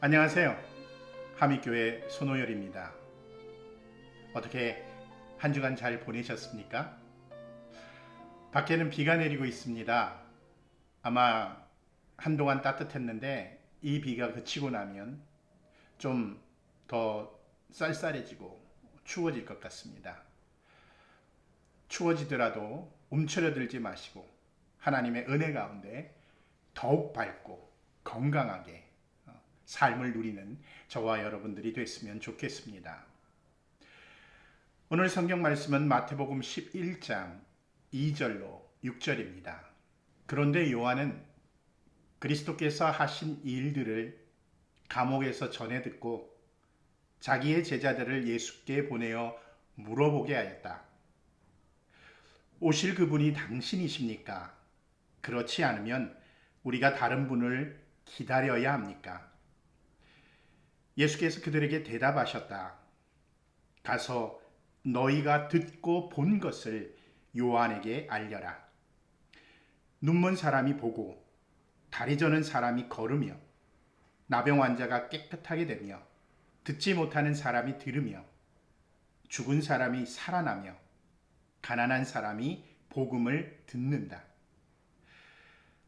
안녕하세요. 하미교회 손호열입니다. 어떻게 한 주간 잘 보내셨습니까? 밖에는 비가 내리고 있습니다. 아마 한동안 따뜻했는데 이 비가 그치고 나면 좀 더 쌀쌀해지고 추워질 것 같습니다. 추워지더라도 움츠러들지 마시고 하나님의 은혜 가운데 더욱 밝고 건강하게 삶을 누리는 저와 여러분들이 됐으면 좋겠습니다. 오늘 성경 말씀은 마태복음 11장 2절로 6절입니다. 그런데 요한은 그리스도께서 하신 일들을 감옥에서 전해 듣고 자기의 제자들을 예수께 보내어 물어보게 하였다. 오실 그분이 당신이십니까? 그렇지 않으면 우리가 다른 분을 기다려야 합니까? 예수께서 그들에게 대답하셨다. 가서 너희가 듣고 본 것을 요한에게 알려라. 눈먼 사람이 보고 다리 저는 사람이 걸으며 나병 환자가 깨끗하게 되며 듣지 못하는 사람이 들으며 죽은 사람이 살아나며 가난한 사람이 복음을 듣는다.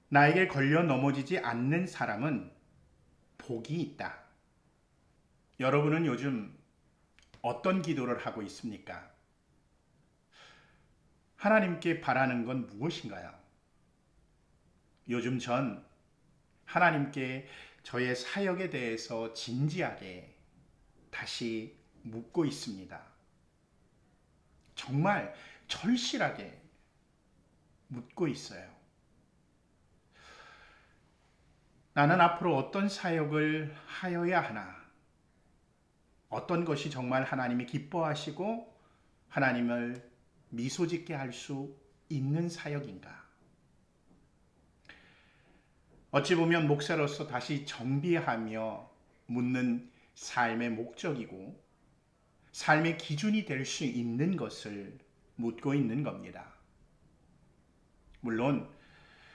나에게 걸려 넘어지지 않는 사람은 복이 있다. 여러분은 요즘 어떤 기도를 하고 있습니까? 하나님께 바라는 건 무엇인가요? 요즘 전 하나님께 저의 사역에 대해서 진지하게 다시 묻고 있습니다. 정말 절실하게 묻고 있어요. 나는 앞으로 어떤 사역을 하여야 하나? 어떤 것이 정말 하나님이 기뻐하시고 하나님을 미소 짓게 할 수 있는 사역인가? 어찌 보면 목사로서 다시 정비하며 묻는 삶의 목적이고 삶의 기준이 될 수 있는 것을 묻고 있는 겁니다. 물론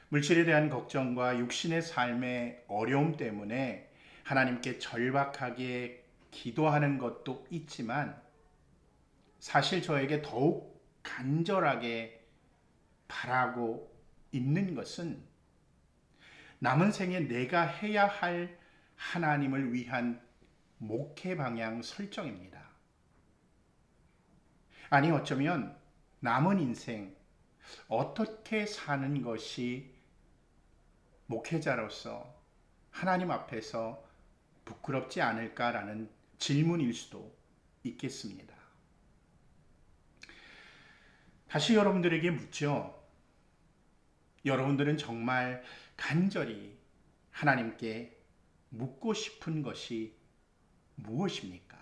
물질에 대한 걱정과 육신의 삶의 어려움 때문에 하나님께 절박하게 기도하는 것도 있지만 사실 저에게 더욱 간절하게 바라고 있는 것은 남은 생에 내가 해야 할 하나님을 위한 목회 방향 설정입니다. 아니 어쩌면 남은 인생 어떻게 사는 것이 목회자로서 하나님 앞에서 부끄럽지 않을까라는 질문일 수도 있겠습니다. 다시 여러분들에게 묻죠. 여러분들은 정말 간절히 하나님께 묻고 싶은 것이 무엇입니까?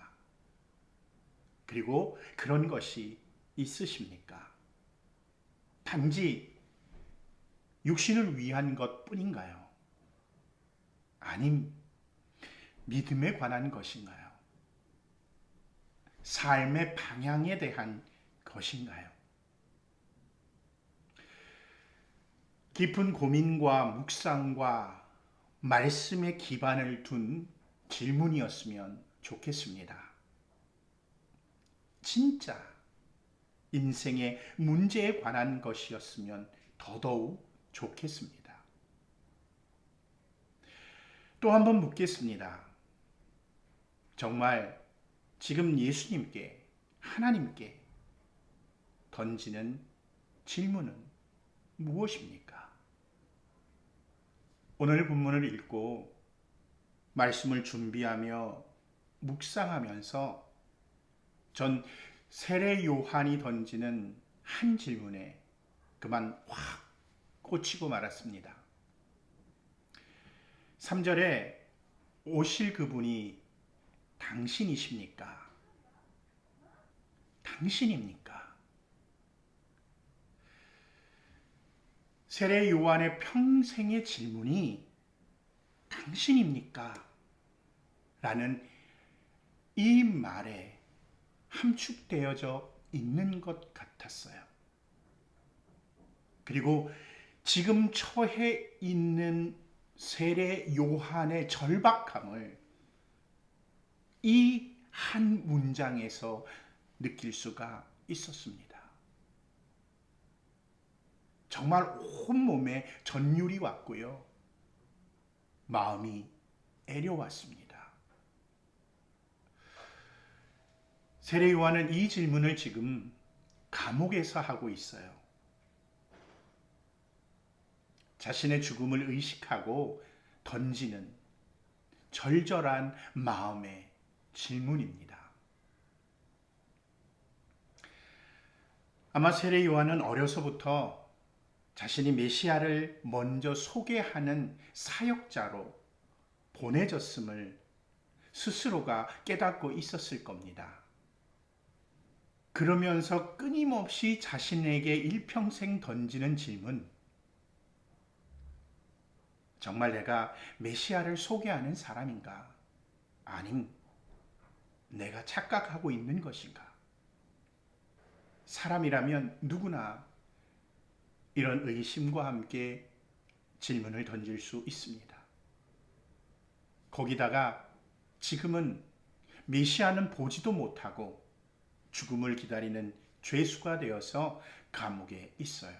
그리고 그런 것이 있으십니까? 단지 육신을 위한 것 뿐인가요? 아님, 믿음에 관한 것인가요? 삶의 방향에 대한 것인가요? 깊은 고민과 묵상과 말씀에 기반을 둔 질문이었으면 좋겠습니다. 진짜 인생의 문제에 관한 것이었으면 더더욱 좋겠습니다. 또 한 번 묻겠습니다. 정말 지금 예수님께, 하나님께 던지는 질문은 무엇입니까? 오늘 본문을 읽고 말씀을 준비하며 묵상하면서 전 세례 요한이 던지는 한 질문에 그만 확 꽂히고 말았습니다. 3절에 오실 그분이 당신이십니까? 당신입니까? 세례 요한의 평생의 질문이 당신입니까? 라는 이 말에 함축되어져 있는 것 같았어요. 그리고 지금 처해 있는 세례 요한의 절박함을 이 한 문장에서 느낄 수가 있었습니다. 정말 온몸에 전율이 왔고요. 마음이 애려왔습니다. 세례 요한은 이 질문을 지금 감옥에서 하고 있어요. 자신의 죽음을 의식하고 던지는 절절한 마음의 질문입니다. 아마 세례 요한은 어려서부터 자신이 메시아를 먼저 소개하는 사역자로 보내졌음을 스스로가 깨닫고 있었을 겁니다. 그러면서 끊임없이 자신에게 일평생 던지는 질문, 정말 내가 메시아를 소개하는 사람인가? 아님 내가 착각하고 있는 것인가? 사람이라면 누구나 이런 의심과 함께 질문을 던질 수 있습니다. 거기다가 지금은 메시아는 보지도 못하고 죽음을 기다리는 죄수가 되어서 감옥에 있어요.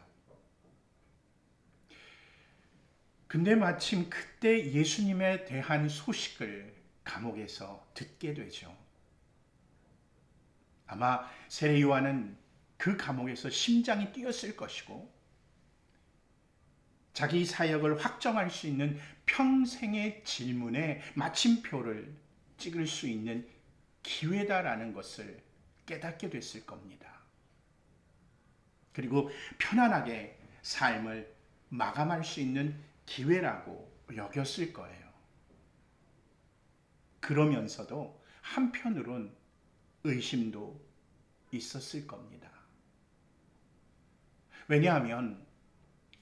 근데 마침 그때 예수님에 대한 소식을 감옥에서 듣게 되죠. 아마 세례 요한은 그 감옥에서 심장이 뛰었을 것이고 자기 사역을 확정할 수 있는 평생의 질문에 마침표를 찍을 수 있는 기회다라는 것을 깨닫게 됐을 겁니다. 그리고 편안하게 삶을 마감할 수 있는 기회라고 여겼을 거예요. 그러면서도 한편으론 의심도 있었을 겁니다. 왜냐하면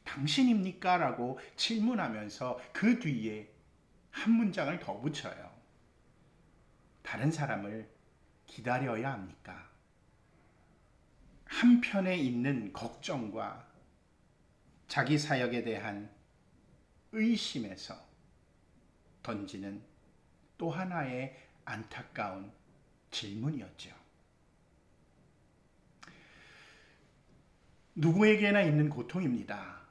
당신입니까? 라고 질문하면서 그 뒤에 한 문장을 더 붙여요. 다른 사람을 기다려야 합니까? 한편에 있는 걱정과 자기 사역에 대한 의심에서 던지는 또 하나의 안타까운 질문이었죠. 누구에게나 있는 고통입니다.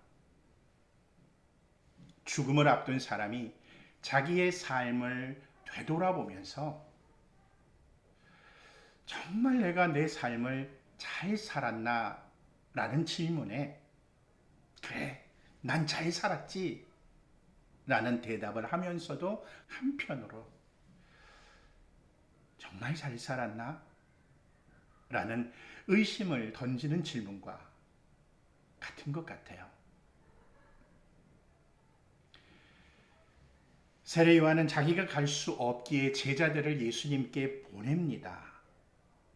죽음을 앞둔 사람이 자기의 삶을 되돌아보면서 정말 내가 내 삶을 잘 살았나? 라는 질문에 그래, 난 잘 살았지 라는 대답을 하면서도 한편으로 정말 잘 살았나? 라는 의심을 던지는 질문과 같은 것 같아요. 세례 요한은 자기가 갈 수 없기에 제자들을 예수님께 보냅니다.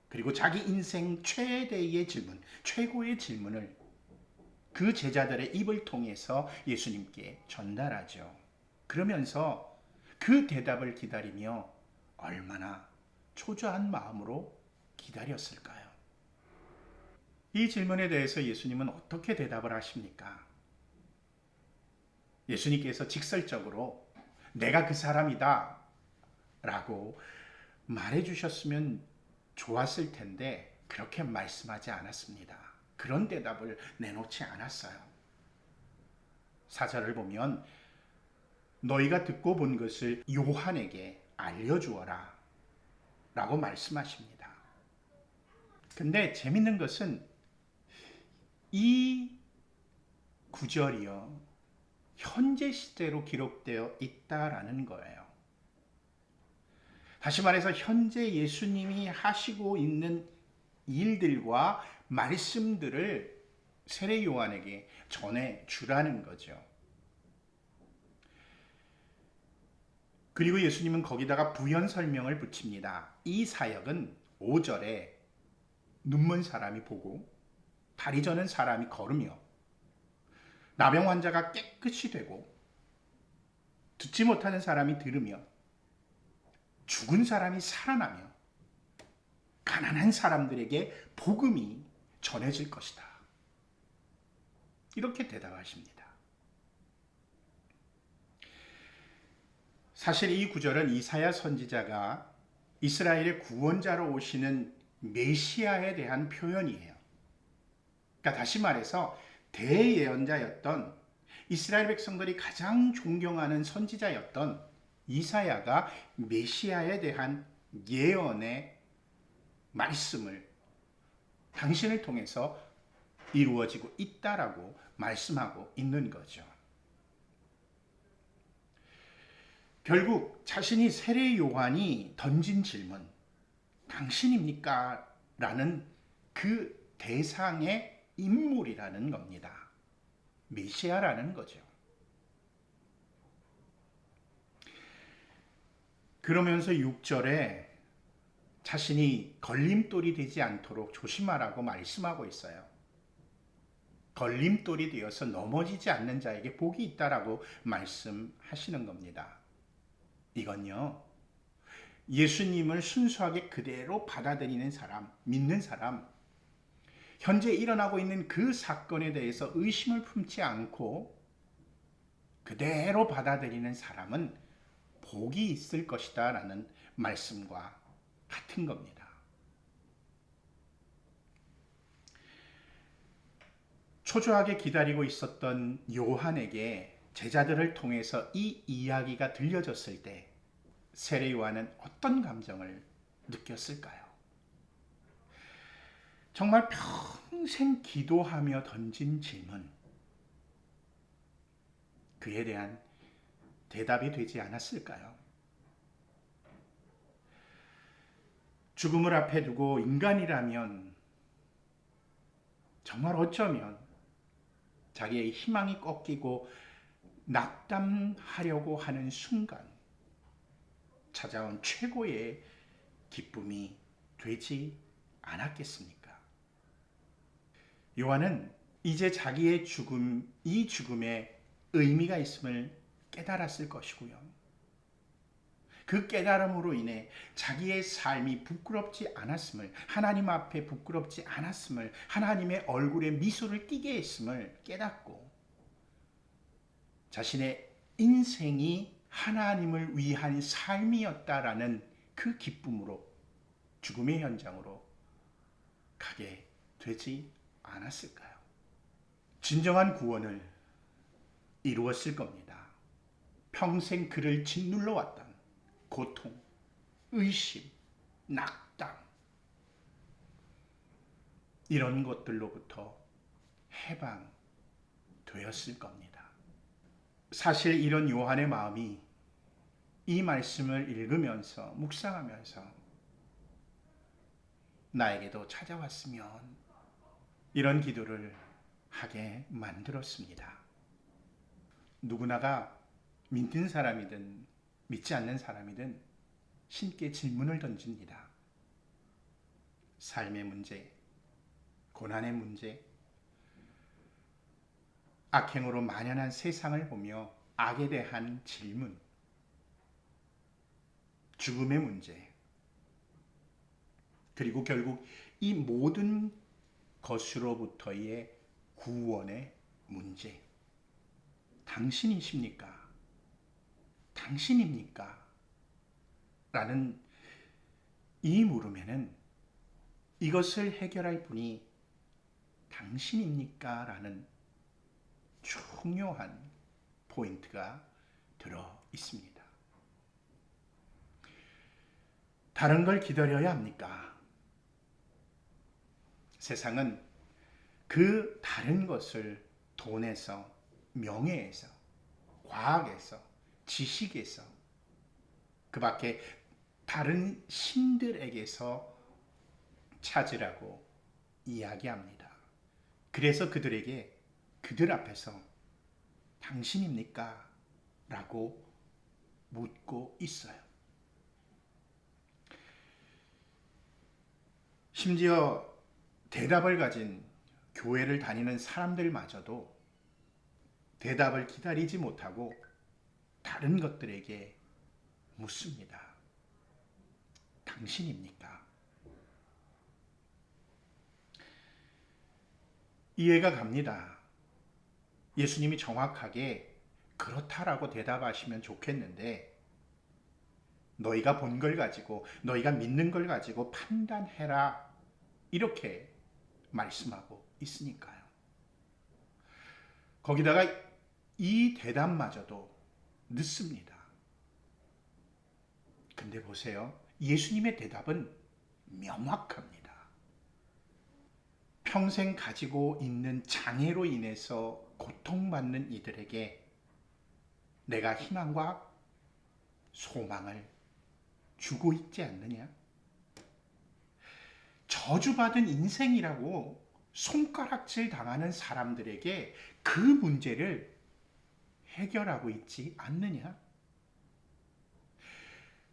그리고 자기 인생 최대의 질문, 최고의 질문을 그 제자들의 입을 통해서 예수님께 전달하죠. 그러면서 그 대답을 기다리며 얼마나 초조한 마음으로 기다렸을까요? 이 질문에 대해서 예수님은 어떻게 대답을 하십니까? 예수님께서 직설적으로 내가 그 사람이다 라고 말해 주셨으면 좋았을 텐데 그렇게 말씀하지 않았습니다. 그런 대답을 내놓지 않았어요. 4절을 보면 너희가 듣고 본 것을 요한에게 알려주어라 라고 말씀하십니다. 근데 재밌는 것은 이 구절이요 현재 시대로 기록되어 있다라는 거예요. 다시 말해서 현재 예수님이 하시고 있는 일들과 말씀들을 세례 요한에게 전해 주라는 거죠. 그리고 예수님은 거기다가 부연 설명을 붙입니다. 이 사역은 5절에 눈먼 사람이 보고 다리 저는 사람이 걸으며 나병 환자가 깨끗이 되고 듣지 못하는 사람이 들으며 죽은 사람이 살아나며 가난한 사람들에게 복음이 전해질 것이다. 이렇게 대답하십니다. 사실 이 구절은 이사야 선지자가 이스라엘의 구원자로 오시는 메시아에 대한 표현이에요. 그러니까 다시 말해서 대예언자였던 이스라엘 백성들이 가장 존경하는 선지자였던 이사야가 메시아에 대한 예언의 말씀을 당신을 통해서 이루어지고 있다라고 말씀하고 있는 거죠. 결국 자신이 세례 요한이 던진 질문, 당신입니까? 라는 그 대상의 인물이라는 겁니다. 메시아라는 거죠. 그러면서 6절에 자신이 걸림돌이 되지 않도록 조심하라고 말씀하고 있어요. 걸림돌이 되어서 넘어지지 않는 자에게 복이 있다라고 말씀하시는 겁니다. 이건요, 예수님을 순수하게 그대로 받아들이는 사람, 믿는 사람, 현재 일어나고 있는 그 사건에 대해서 의심을 품지 않고 그대로 받아들이는 사람은 복이 있을 것이다 라는 말씀과 같은 겁니다. 초조하게 기다리고 있었던 요한에게 제자들을 통해서 이 이야기가 들려졌을 때 세례 요한은 어떤 감정을 느꼈을까요? 정말 평생 기도하며 던진 질문, 그에 대한 대답이 되지 않았을까요? 죽음을 앞에 두고 인간이라면 정말 어쩌면 자기의 희망이 꺾이고 낙담하려고 하는 순간 찾아온 최고의 기쁨이 되지 않았겠습니까? 요한은 이제 자기의 죽음, 이 죽음에 의미가 있음을 깨달았을 것이고요. 그 깨달음으로 인해 자기의 삶이 부끄럽지 않았음을, 하나님 앞에 부끄럽지 않았음을, 하나님의 얼굴에 미소를 띠게 했음을 깨닫고 자신의 인생이 하나님을 위한 삶이었다라는 그 기쁨으로 죽음의 현장으로 가게 되지 않았을까요? 진정한 구원을 이루었을 겁니다. 평생 그를 짓눌러 왔던 고통, 의심, 낙담, 이런 것들로부터 해방되었을 겁니다. 사실 이런 요한의 마음이 이 말씀을 읽으면서 묵상하면서 나에게도 찾아왔으면 이런 기도를 하게 만들었습니다. 누구나가 믿는 사람이든 믿지 않는 사람이든 신께 질문을 던집니다. 삶의 문제, 고난의 문제, 악행으로 만연한 세상을 보며 악에 대한 질문, 죽음의 문제, 그리고 결국 이 모든 것으로부터의 구원의 문제. 당신이십니까? 당신입니까? 라는 이 물음에는 이것을 해결할 분이 당신입니까? 라는 중요한 포인트가 들어 있습니다. 다른 걸 기다려야 합니까? 세상은 그 다른 것을 돈에서, 명예에서, 과학에서, 지식에서, 그 밖에 다른 신들에게서 찾으라고 이야기합니다. 그래서 그들에게 그들 앞에서 당신입니까? 라고 묻고 있어요. 심지어 대답을 가진 교회를 다니는 사람들마저도 대답을 기다리지 못하고 다른 것들에게 묻습니다. 당신입니까? 이해가 갑니다. 예수님이 정확하게 그렇다라고 대답하시면 좋겠는데 너희가 본 걸 가지고, 너희가 믿는 걸 가지고 판단해라. 이렇게 말씀하고 있으니까요. 거기다가 이 대답마저도 늦습니다. 근데 보세요. 예수님의 대답은 명확합니다. 평생 가지고 있는 장애로 인해서 고통받는 이들에게 내가 희망과 소망을 주고 있지 않느냐? 저주받은 인생이라고 손가락질 당하는 사람들에게 그 문제를 해결하고 있지 않느냐?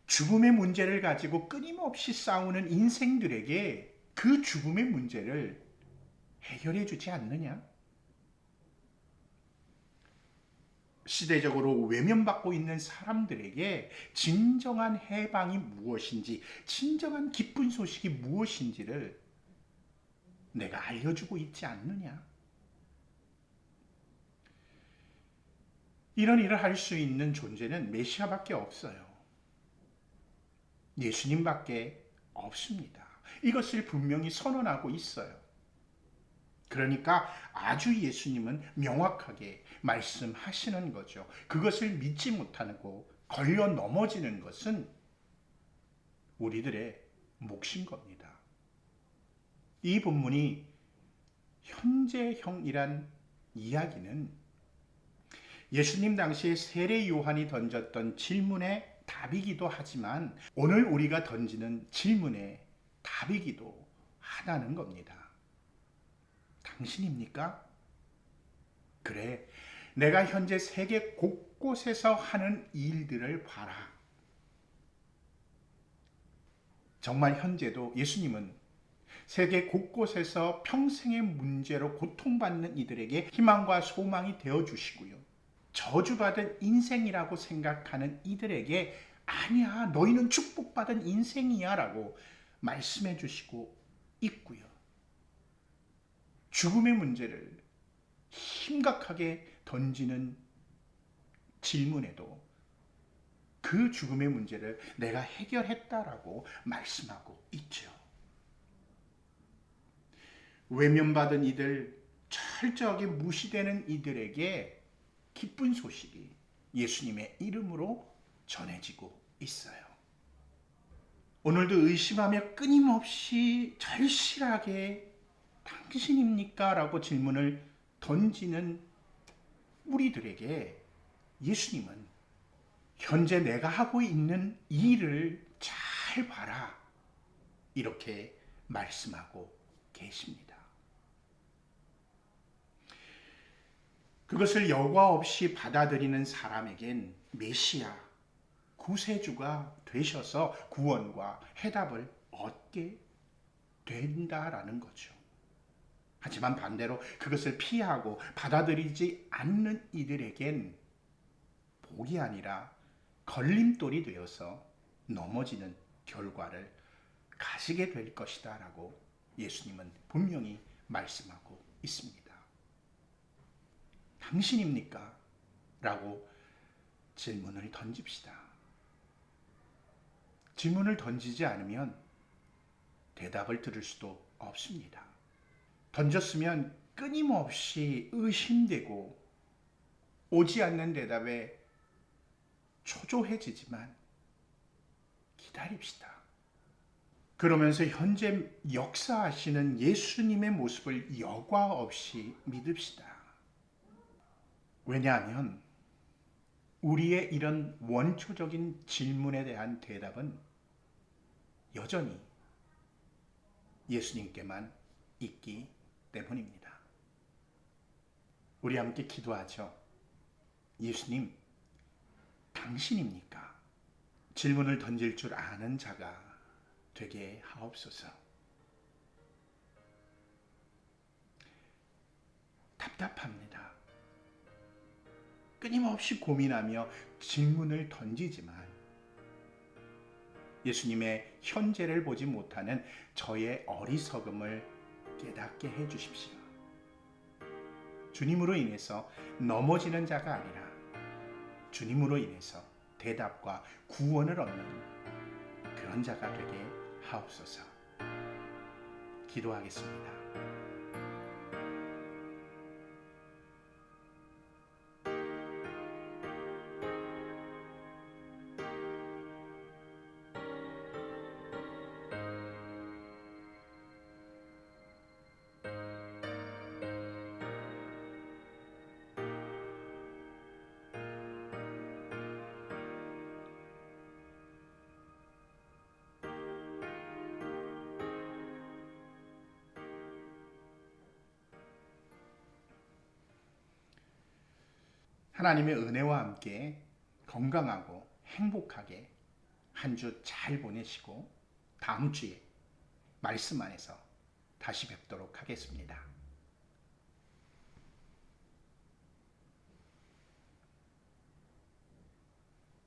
죽음의 문제를 가지고 끊임없이 싸우는 인생들에게 그 죽음의 문제를 해결해 주지 않느냐? 시대적으로 외면받고 있는 사람들에게 진정한 해방이 무엇인지, 진정한 기쁜 소식이 무엇인지를 내가 알려주고 있지 않느냐? 이런 일을 할 수 있는 존재는 메시아밖에 없어요. 예수님밖에 없습니다. 이것을 분명히 선언하고 있어요. 그러니까 아주 예수님은 명확하게 말씀하시는 거죠. 그것을 믿지 못하고 걸려 넘어지는 것은 우리들의 몫인 겁니다. 이 본문이 현재형이란 이야기는 예수님 당시에 세례 요한이 던졌던 질문의 답이기도 하지만 오늘 우리가 던지는 질문의 답이기도 하다는 겁니다. 당신입니까? 그래, 내가 현재 세계 곳곳에서 하는 일들을 봐라. 정말 현재도 예수님은 세계 곳곳에서 평생의 문제로 고통받는 이들에게 희망과 소망이 되어주시고요. 저주받은 인생이라고 생각하는 이들에게 아니야, 너희는 축복받은 인생이야 라고 말씀해 주시고 있고요. 죽음의 문제를 심각하게 던지는 질문에도 그 죽음의 문제를 내가 해결했다라고 말씀하고 있죠. 외면받은 이들, 철저하게 무시되는 이들에게 기쁜 소식이 예수님의 이름으로 전해지고 있어요. 오늘도 의심하며 끊임없이 절실하게 당신입니까? 라고 질문을 던지는 우리들에게 예수님은 현재 내가 하고 있는 일을 잘 봐라. 이렇게 말씀하고 계십니다. 그것을 여과 없이 받아들이는 사람에겐 메시아, 구세주가 되셔서 구원과 해답을 얻게 된다라는 거죠. 하지만 반대로 그것을 피하고 받아들이지 않는 이들에겐 복이 아니라 걸림돌이 되어서 넘어지는 결과를 가지게 될 것이다 라고 예수님은 분명히 말씀하고 있습니다. 당신입니까? 라고 질문을 던집시다. 질문을 던지지 않으면 대답을 들을 수도 없습니다. 던졌으면 끊임없이 의심되고 오지 않는 대답에 초조해지지만 기다립시다. 그러면서 현재 역사하시는 예수님의 모습을 여과 없이 믿읍시다. 왜냐하면 우리의 이런 원초적인 질문에 대한 대답은 여전히 예수님께만 있기 때문입니다. 우리 함께 기도하죠. 예수님, 당신입니까? 질문을 던질 줄 아는 자가 되게 하옵소서. 답답합니다. 끊임없이 고민하며 질문을 던지지만 예수님의 현재를 보지 못하는 저의 어리석음을 깨닫게 해주십시오. 주님으로 인해서 넘어지는 자가 아니라 주님으로 인해서 대답과 구원을 얻는 그런 자가 되게 하옵소서. 기도하겠습니다. 하나님의 은혜와 함께 건강하고 행복하게 한 주 잘 보내시고 다음 주에 말씀 안에서 다시 뵙도록 하겠습니다.